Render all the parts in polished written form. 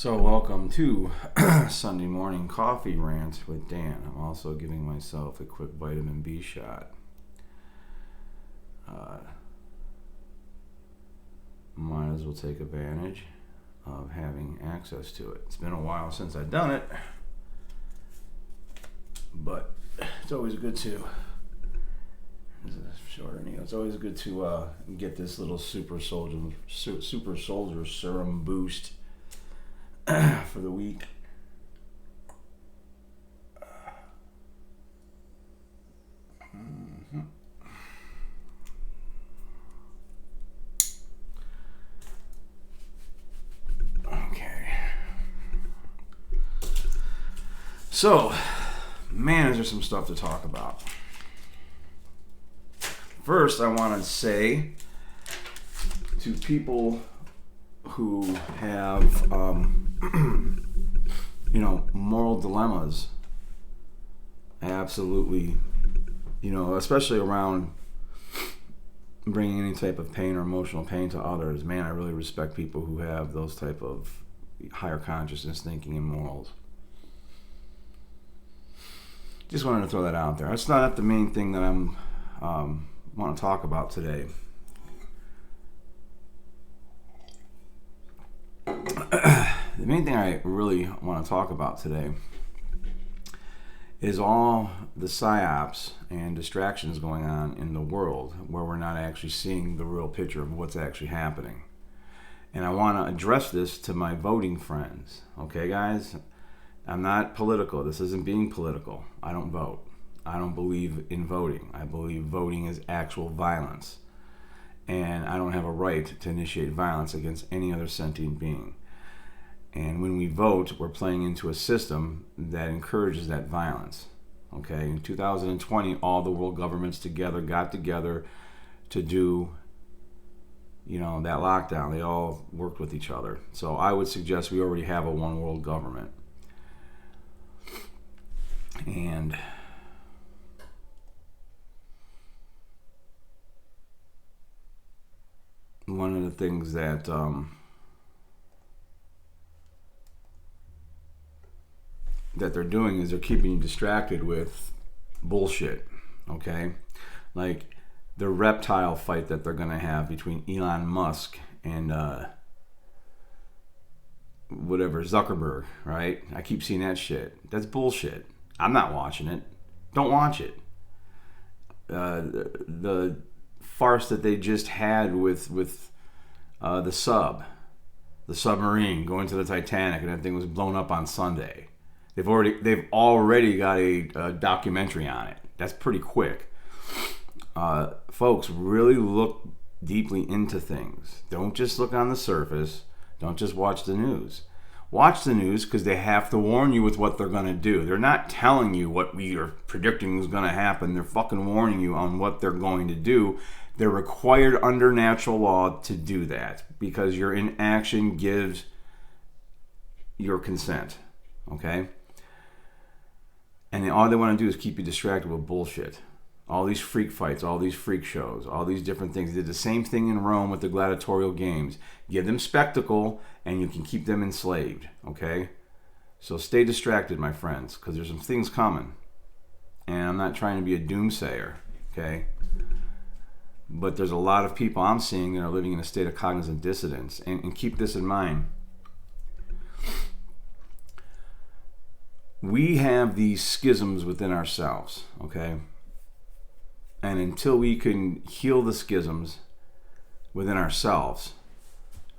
So welcome to Sunday morning coffee rant with Dan. I'm also giving myself a quick vitamin B shot. Might as well take advantage of having access to it. It's been a while since I've done it, but it's always good to. This is a shorter needle. It's always good to get this little super soldier serum boost for the week. Okay. So, man, is there some stuff to talk about. First, I want to say to people who have, moral dilemmas, absolutely, especially around bringing any type of pain or emotional pain to others. Man, I really respect people who have those type of higher consciousness thinking and morals. Just wanted to throw that out there. That's not the main thing that I'm want to talk about today. The main thing I really want to talk about today is all the psyops and distractions going on in the world where we're not actually seeing the real picture of what's actually happening. And I want to address this to my voting friends. Okay, guys? I'm not political. This isn't being political. I don't vote. I don't believe in voting. I believe voting is actual violence. And I don't have a right to initiate violence against any other sentient being. And when we vote, we're playing into a system that encourages that violence. Okay, in 2020, all the world governments got together to do, that lockdown. They all worked with each other. So I would suggest we already have a one world government. And one of the things that that they're doing is they're keeping you distracted with bullshit, okay? Like the reptile fight that they're going to have between Elon Musk and whatever, Zuckerberg, right? I keep seeing that shit. That's bullshit. I'm not watching it. Don't watch it. The farce that they just had with the submarine going to the Titanic, and that thing was blown up on Sunday. They've already got a documentary on it. That's pretty quick. Folks, really look deeply into things. Don't just look on the surface. Don't just watch the news. Watch the news because they have to warn you with what they're going to do. They're not telling you what we are predicting is going to happen. They're fucking warning you on what they're going to do. They're required under natural law to do that because your inaction gives your consent. Okay? And all they want to do is keep you distracted with bullshit. All these freak fights, all these freak shows, all these different things. They did the same thing in Rome with the gladiatorial games. Give them spectacle and you can keep them enslaved, okay? So stay distracted, my friends, because there's some things coming. And I'm not trying to be a doomsayer, okay? But there's a lot of people I'm seeing that are living in a state of cognizant dissonance. And keep this in mind. We have these schisms within ourselves, okay? And until we can heal the schisms within ourselves,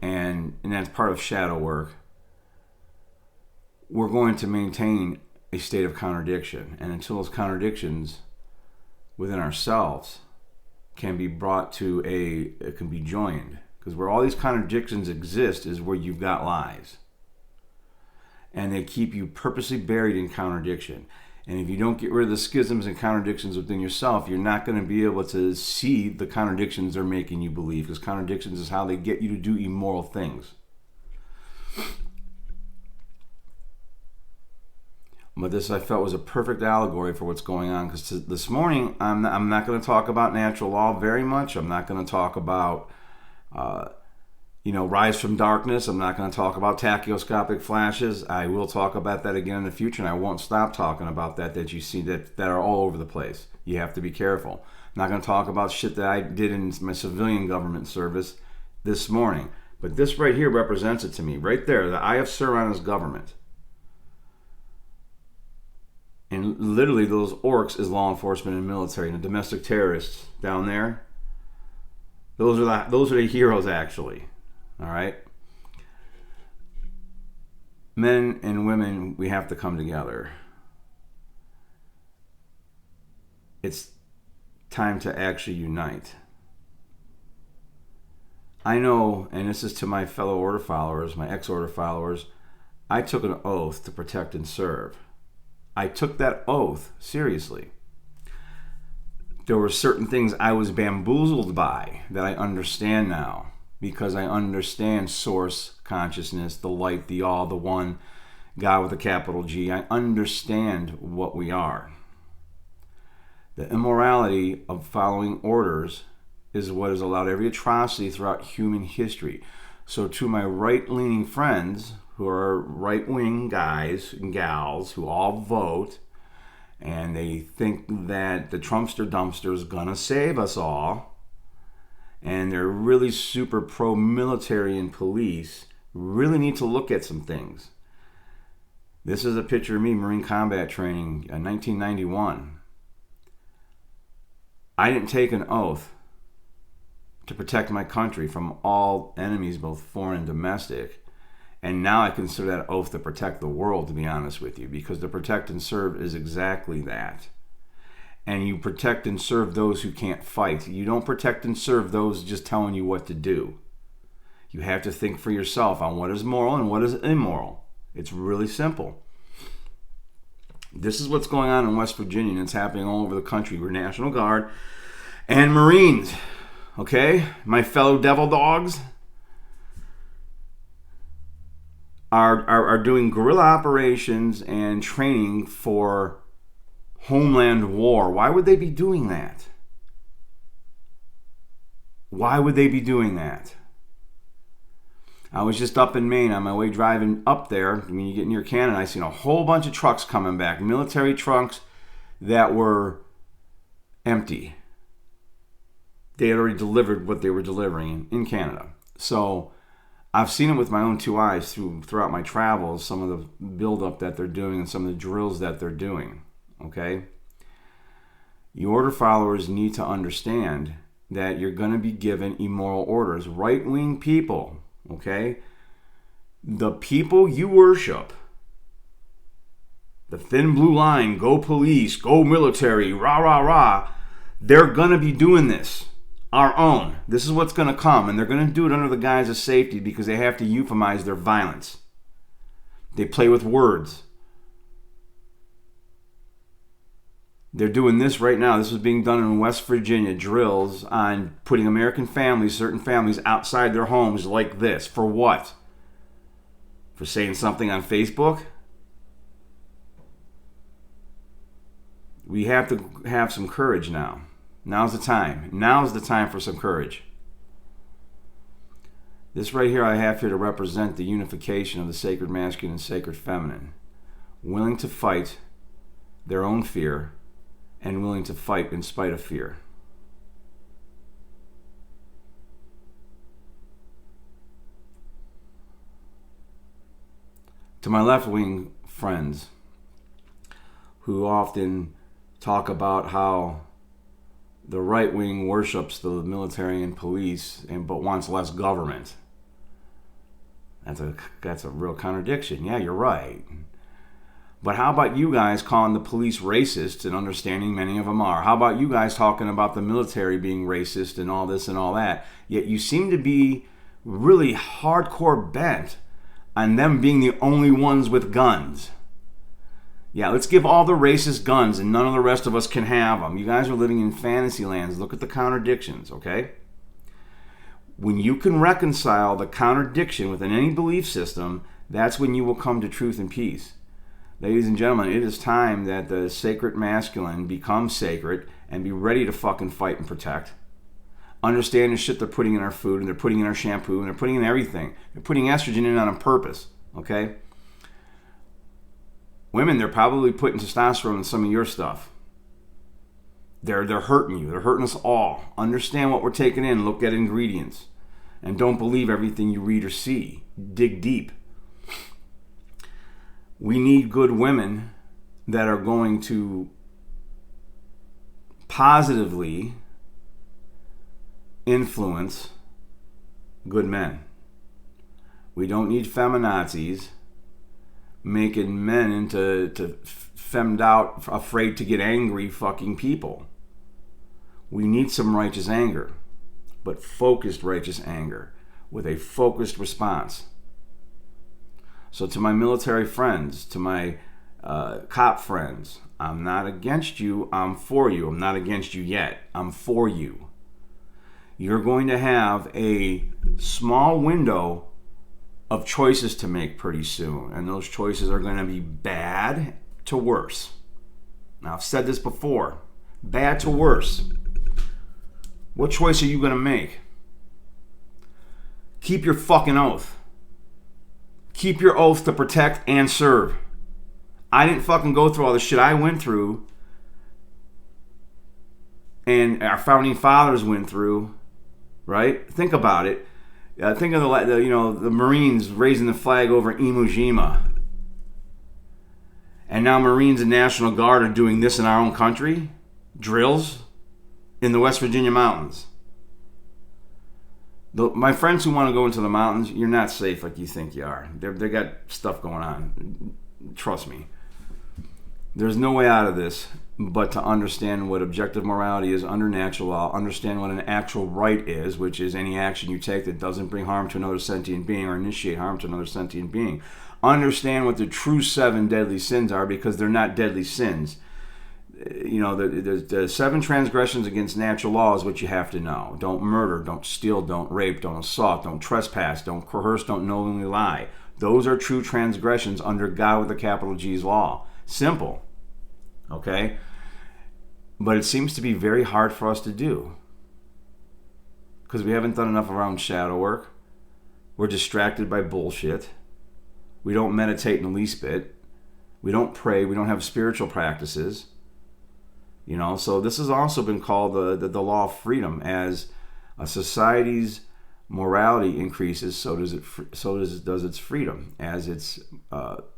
and that's part of shadow work, we're going to maintain a state of contradiction. And until those contradictions within ourselves can be brought to it can be joined. Because where all these contradictions exist is where you've got lies. And they keep you purposely buried in contradiction. And if you don't get rid of the schisms and contradictions within yourself, you're not going to be able to see the contradictions they're making you believe. Because contradictions is how they get you to do immoral things. But this, I felt, was a perfect allegory for what's going on. Because this morning, I'm not going to talk about natural law very much. I'm not going to talk about, rise from darkness. I'm not going to talk about tachyoscopic flashes. I will talk about that again in the future, and I won't stop talking about that you see that are all over the place. You have to be careful. I'm not going to talk about shit that I did in my civilian government service this morning. But this right here represents it to me. Right there, the Eye of Sauron is government. And literally those orcs is law enforcement and military. And the domestic terrorists down there, those are the heroes actually. All right? Men and women, we have to come together. It's time to actually unite. I know, and this is to my fellow order followers, my ex-order followers, I took an oath to protect and serve. I took that oath seriously. There were certain things I was bamboozled by that I understand now, because I understand source consciousness, the light, the all, the one, God with a capital G. I understand what we are. The immorality of following orders is what has allowed every atrocity throughout human history. So to my right-leaning friends, who are right-wing guys and gals who all vote, and they think that the Trumpster dumpster is gonna save us all, and they're really super pro-military and police, really need to look at some things. This is a picture of me, Marine combat training in 1991. I didn't take an oath to protect my country from all enemies, both foreign and domestic. And now I consider that oath to protect the world, to be honest with you, because to protect and serve is exactly that. And you protect and serve those who can't fight. You don't protect and serve those just telling you what to do. You have to think for yourself on what is moral and what is immoral. It's really simple. This is what's going on in West Virginia, and it's happening all over the country. We're National Guard and Marines. Okay? My fellow devil dogs are doing guerrilla operations and training for homeland war. Why would they be doing that? Why would they be doing that? I was just up in Maine on my way driving up there. When you get near Canada, I seen a whole bunch of trucks coming back, military trucks that were empty. They had already delivered what they were delivering in Canada. So I've seen it with my own two eyes throughout my travels, some of the buildup that they're doing and some of the drills that they're doing. Okay? You order followers need to understand that you're going to be given immoral orders. Right-wing people, okay? The people you worship, the thin blue line, go police, go military, rah, rah, rah, they're going to be doing this. Our own. This is what's going to come, and they're going to do it under the guise of safety because they have to euphemize their violence. They play with words. They're doing this right now. This is being done in West Virginia, drills on putting American families, certain families, outside their homes like this. For what? For saying something on Facebook? We have to have some courage now. Now's the time. Now's the time for some courage. This right here I have here to represent the unification of the sacred masculine and sacred feminine. Willing to fight their own fear and willing to fight in spite of fear. To my left-wing friends who often talk about how the right wing worships the military and police, but wants less government. That's a real contradiction. Yeah, you're right. But how about you guys calling the police racist and understanding many of them are? How about you guys talking about the military being racist and all this and all that? Yet you seem to be really hardcore bent on them being the only ones with guns. Yeah, let's give all the racist guns and none of the rest of us can have them. You guys are living in fantasy lands. Look at the contradictions, okay? When you can reconcile the contradiction within any belief system, that's when you will come to truth and peace. Ladies and gentlemen, it is time that the sacred masculine become sacred and be ready to fucking fight and protect. understand the shit they're putting in our food, and they're putting in our shampoo, and they're putting in everything. They're putting estrogen in on purpose, okay? Women, they're probably putting testosterone in some of your stuff. They're hurting you. They're hurting us all. Understand what we're taking in. Look at ingredients. And don't believe everything you read or see. Dig deep. We need good women that are going to positively influence good men. We don't need feminazis making men into femmed out, afraid to get angry fucking people. We need some righteous anger, but focused righteous anger with a focused response. So to my military friends, to my cop friends, I'm not against you, I'm for you. I'm not against you yet, I'm for you. You're going to have a small window of choices to make pretty soon, and those choices are going to be bad to worse. Now, I've said this before, bad to worse. What choice are you going to make? Keep your fucking oath. Keep your oath to protect and serve. I didn't fucking go through all the shit I went through and our founding fathers went through, right? Think about it. Think of the Marines raising the flag over Iwo Jima. And now Marines and National Guard are doing this in our own country? Drills in the West Virginia mountains. My friends who want to go into the mountains, you're not safe like you think you are. They got stuff going on. Trust me. There's no way out of this but to understand what objective morality is under natural law, understand what an actual right is, which is any action you take that doesn't bring harm to another sentient being or initiate harm to another sentient being. Understand what the true 7 deadly sins are, because they're not deadly sins. You know, the 7 transgressions against natural law is what you have to know. Don't murder, don't steal, don't rape, don't assault, don't trespass, don't coerce, don't knowingly lie. Those are true transgressions under God with a capital G's law. Simple. Okay? But it seems to be very hard for us to do because we haven't done enough of our own shadow work. We're distracted by bullshit. We don't meditate in the least bit. We don't pray. We don't have spiritual practices. You know, so this has also been called the law of freedom. As a society's morality increases, so does its freedom. As its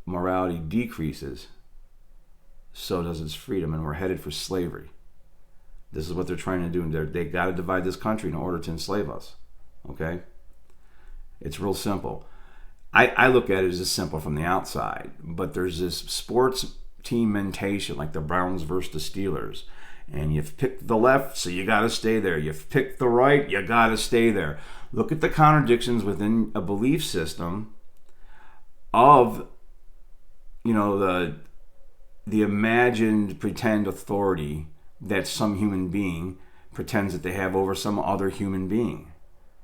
morality decreases, so does its freedom, and we're headed for slavery. This is what they're trying to do. They got to divide this country in order to enslave us. Okay? It's real simple. I look at it as simple from the outside, but there's this sports team mentation, like the Browns versus the Steelers. And you've picked the left, so you got to stay there. You've picked the right, you got to stay there. Look at the contradictions within a belief system of, you know, the imagined pretend authority that some human being pretends that they have over some other human being.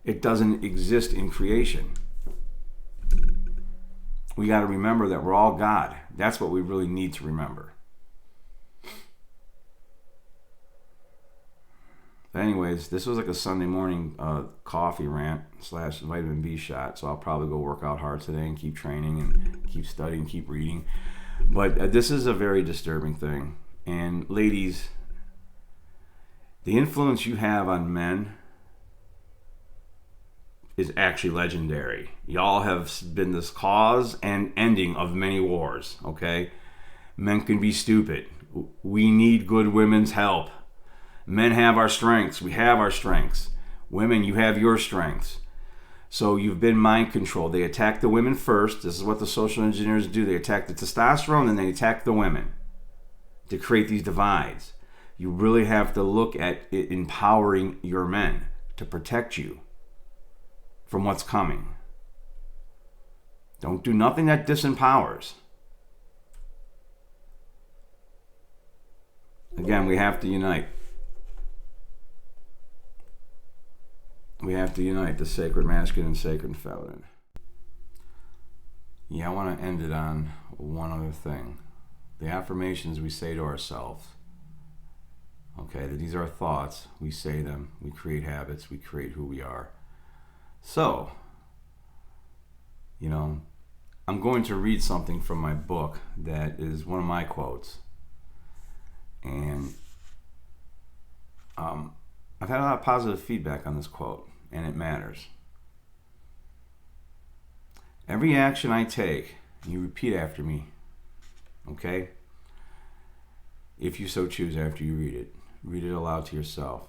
It doesn't exist in creation. We got to remember that we're all God. That's what we really need to remember. But anyways, this was like a Sunday morning coffee rant / vitamin B shot. So I'll probably go work out hard today and keep training and keep studying, keep reading. But this is a very disturbing thing. And ladies, the influence you have on men is actually legendary. Y'all have been this cause and ending of many wars, okay? Men can be stupid. We need good women's help. Men have our strengths. We have our strengths. Women, you have your strengths. So you've been mind controlled. They attack the women first. This is what the social engineers do. They attack the testosterone, and they attack the women to create these divides. You really have to look at it empowering your men to protect you from what's coming. Don't do nothing that disempowers. Again, we have to unite. We have to unite the sacred masculine and sacred feminine. Yeah, I want to end it on one other thing. The affirmations we say to ourselves Okay, these are thoughts. We say them. We create habits. We create who we are. So, I'm going to read something from my book that is one of my quotes. And I've had a lot of positive feedback on this quote, and it matters. Every action I take, you repeat after me, okay? If you so choose after you read it aloud to yourself.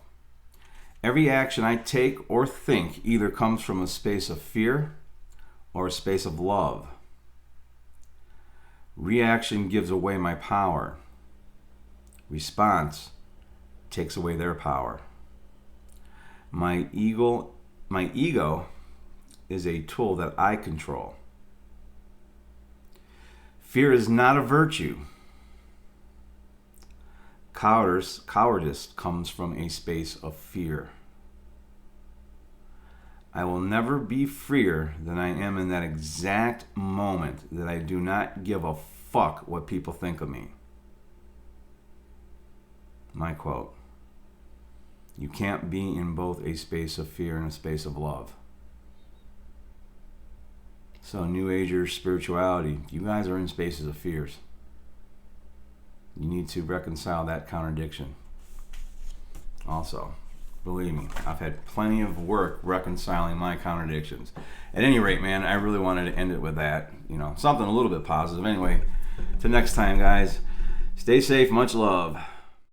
Every action I take or think either comes from a space of fear or a space of love. Reaction gives away my power. Response takes away their power. My ego is a tool that I control. Fear is not a virtue. Cowardice comes from a space of fear. I will never be freer than I am in that exact moment that I do not give a fuck what people think of me. My quote. You can't be in both a space of fear and a space of love. So, New Agers, spirituality, you guys are in spaces of fears. You need to reconcile that contradiction. Also, believe me, I've had plenty of work reconciling my contradictions. At any rate, man, I really wanted to end it with that. Something a little bit positive. Anyway, till next time, guys, stay safe. Much love.